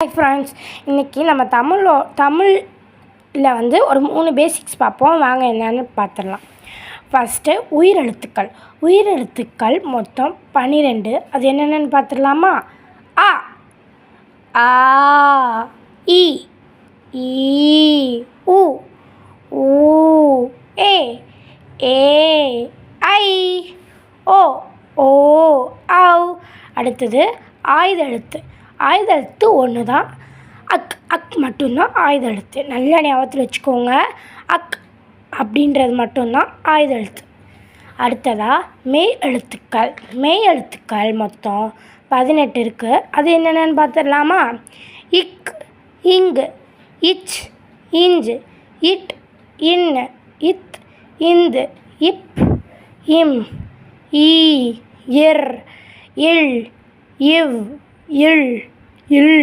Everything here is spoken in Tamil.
ஹாய் ஃப்ரெண்ட்ஸ், இன்றைக்கி நம்ம தமிழில் வந்து ஒரு 3 பேசிக்ஸ் பார்ப்போம். வாங்க என்னென்னு பார்த்துடலாம். ஃபஸ்ட்டு உயிரெழுத்துக்கள் மொத்தம் 12. அது என்னென்னு பார்த்துடலாமா? அ, ஆ, இ, ஈ, உ, ஊ, ஏ, ஐ, ஓ, ஓ, ஔ. அடுத்தது ஆயுத எழுத்து ஒன்று தான். அக் மட்டும்தான் ஆயுத எழுத்து. நல்லா ஞாபகத்தில் வச்சுக்கோங்க. அக் அப்படின்றது மட்டும்தான் ஆயுத எழுத்து. அடுத்ததாக மெய் எழுத்துக்கள் மொத்தம் 18 இருக்குது. அது என்னென்னு பார்த்துடலாமா? இக், இங்கு, இச், இஞ்சு, இட், இன்னு, இத், இந்து, இப், இம், ஈ, இர், இல், இவ், இல், இல்.